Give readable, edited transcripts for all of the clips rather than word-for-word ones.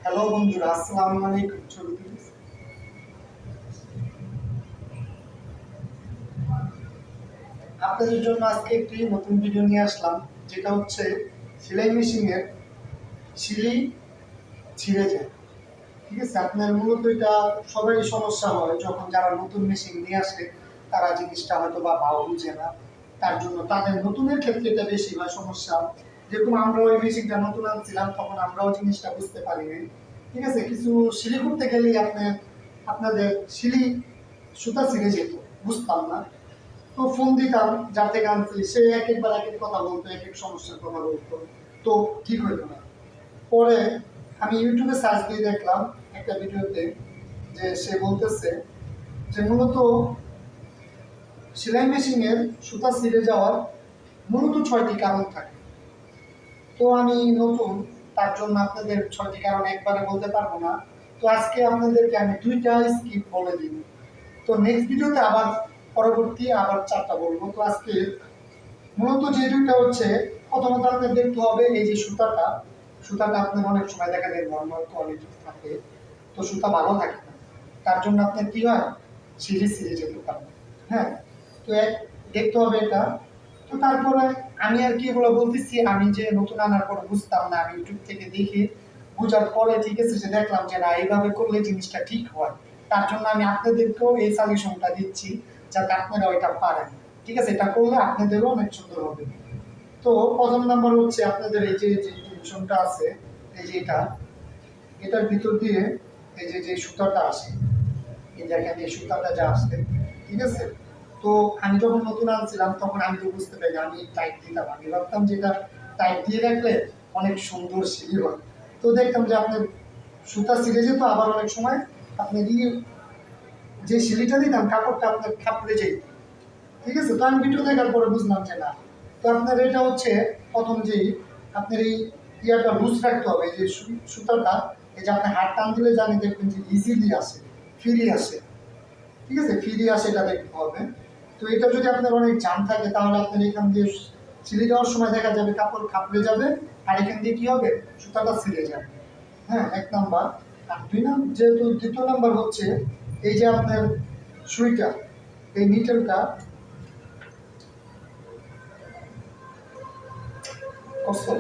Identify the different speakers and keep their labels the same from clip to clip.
Speaker 1: Hello বন্ধুরা, আসসালামু আলাইকুম। আপনাদের জন্য আজকে একটি নতুন ভিডিও নিয়ে আসলাম, যেটা হচ্ছে সেলাই মেশিনের সিলি ছিঁড়ে যায়। ঠিক আছে, আপনার মূলত এটা সবারই সমস্যা হয় যখন যারা নতুন মেশিন নিয়ে আসে, তারা জিনিসটা হয়তো বা ভাও বুঝে না। তার জন্য তাদের নতুনের ক্ষেত্রে এটা বেশি হয় সমস্যা। যেরকম আমরা ওই মেশিনটা নতুন আনছিলাম, তখন আমরাও জিনিসটা বুঝতে পারিনি। ঠিক আছে, কিছু সিলি করতে গেলেই আপনাদের সিলি সুতা ছিঁড়ে যেত, বুঝতাম না। তো ফোন দিতাম যার থেকে আনছি, সে এক একবার এক এক কথা বলতো, এক এক সমস্যার কথা বলতো, তো ঠিক হইতো না। পরে আমি ইউটিউবে সার্চ দিয়ে দেখলাম একটা ভিডিওতে, যে সে বলতেছে যে মূলত সেলাই মেশিনের সুতা ছিঁড়ে যাওয়ার মূলত 6টি কারণ থাকে। তো আমি নতুন, তার জন্য আপনাদের 6টি কারণ একবারে বলতে পারবো না। তো আজকে আপনাদেরকে আমি 2টা স্কিপ বলে দিব। তো নেক্সট ভিডিওতে পরবর্তী আবার 4টা বলবো। তো আজকে মূলত যে 2টা হচ্ছে, প্রথমত আপনার দেখতে হবে এই যে সুতাটা আপনার অনেক সময় দেখা যায় নর্মাল কোয়ালিটি থাকে, তো সুতা ভালো থাকে না। তার জন্য আপনার কি হয়, ছিঁড়ে যেতে পারে। হ্যাঁ, তো দেখতে হবে এটা। তো তারপরে আমি আর কি এগুলো বলতেছি, আমি যে নতুন আনার পরে বুঝতাম না, আমি ইউটিউব থেকে দেখে বোঝার পরে ঠিক আছে, যে দেখলাম যে না, এইভাবে করলে জিনিসটা ঠিক হয়। তার জন্য আমি আপনাদেরকেও এই সাজেশনটা দিচ্ছি, যাতে আপনারা ওইটা পারেন। ঠিক আছে, এটা করলে আপনাদেরও অনেক সুন্দর হবে। তো প্রথম নাম্বার হচ্ছে, আপনাদের এই যে যে টেনশনটা আছে, এই যে এটার ভিতর দিয়ে এই যে যে সুতাটা আসে, এই দেখেন এই সুতাটা যা আসে, ঠিক আছে। তো আমি যখন নতুন আনছিলাম, তখন আমি তো বুঝতে পারি, আমি টাইট দিতাম, আমি ভাবতাম যে এটা টাইট দিয়ে রাখলে অনেক সুন্দর সিলি হয়। তো দেখতাম যে আপনার সুতা ছিঁড়ে যেত, আবার অনেক সময় আপনার যে সিলিটা দিতাম, কাপড়টা আপনার খাপড়ে যেত। ঠিক আছে, তো আমি ভিডিও দেখার পরে বুঝলাম যে না। তো আপনার এটা হচ্ছে প্রথম যেই আপনার এই ইয়াটা লুজ রাখতে হবে, এই যে সুতাটা, এই যে আপনি হাত টান দিলে জানি দেখবেন যে ইজিলি আসে, ফ্রি আসে। ঠিক আছে, ফ্রি আসে, এটা দেখতে হবে। তো এটা যদি আপনার অনেক জাম থাকে, তাহলে আপনার এখান দিয়ে ছিঁড়ে যাওয়ার সময় দেখা যাবে কাপড় খাপড়ে যাবে, আর এখান দিয়ে কি হবে, সুতাটা ছিঁড়ে যাবে। হ্যাঁ, 1 নাম্বার। আর 2 নাম্বার, যেহেতু 2য় নাম্বার হচ্ছে এই যে আপনার সুইটা, এই নিটেলটা করছো।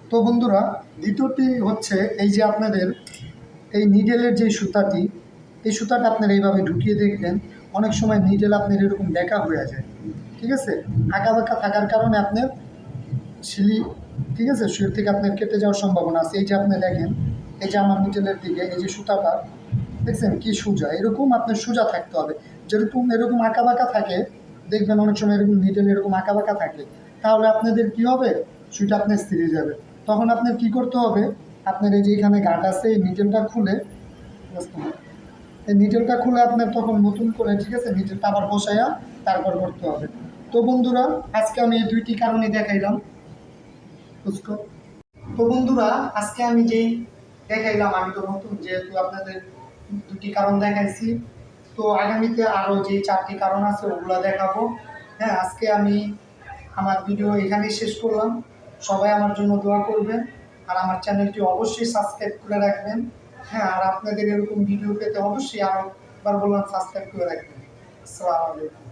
Speaker 1: তো বন্ধুরা, দ্বিতীয়টি হচ্ছে এই যে আপনাদের এই নিডেলের যে সুতাটি, এই সুতাটা আপনার এইভাবে ঢুকিয়ে দেখবেন, অনেক সময় নিডেল আপনার এরকম বেঁকা হয়ে যায়। ঠিক আছে, আঁকা বাঁকা থাকার কারণে আপনার সিলি, ঠিক আছে, শুরু থেকে আপনার কেটে যাওয়ার সম্ভাবনা আছে। এই যে আপনি দেখেন, এই যে আমার নিডেলের দিকে এই যে সুতাটা দেখছেন কি সোজা, এরকম আপনার সোজা থাকতে হবে। যেরকম এরকম আঁকা বাঁকা থাকে, দেখবেন অনেক সময় এরকম নিডেল এরকম আঁকা বাঁকা থাকে, তাহলে আপনাদের কি হবে, সুইটা আপনার ছিঁড়ে যাবে। তখন আপনার কি করতে হবে, আপনার এই যে এখানে গাঁট আছে, এই নিডেলটা খুলে, এই নিডেলটা খুলে আপনার তখন নতুন করে, ঠিক আছে, নিডেলটা আবার বসাইয়া তারপর করতে হবে। তো বন্ধুরা, আজকে আমি এই 2টি কারণে দেখাইলাম। বুঝছো? তো বন্ধুরা, আজকে আমি যেই দেখাইলাম, আমি তো নতুন, যেহেতু আপনাদের 2টি কারণ দেখাইছি। তো আগামীতে আরও যে 4টি কারণ আছে, ওগুলো দেখাবো। হ্যাঁ, আজকে আমি আমার ভিডিও এখানেই শেষ করলাম। সবাই আমার জন্য দোয়া করবেন, আর আমার চ্যানেলটি অবশ্যই সাবস্ক্রাইব করে রাখবেন। হ্যাঁ, আর আপনাদের এরকম ভিডিও পেতে অবশ্যই আরও বার বললাম, সাবস্ক্রাইব করে রাখবেন। আসসালামু আলাইকুম।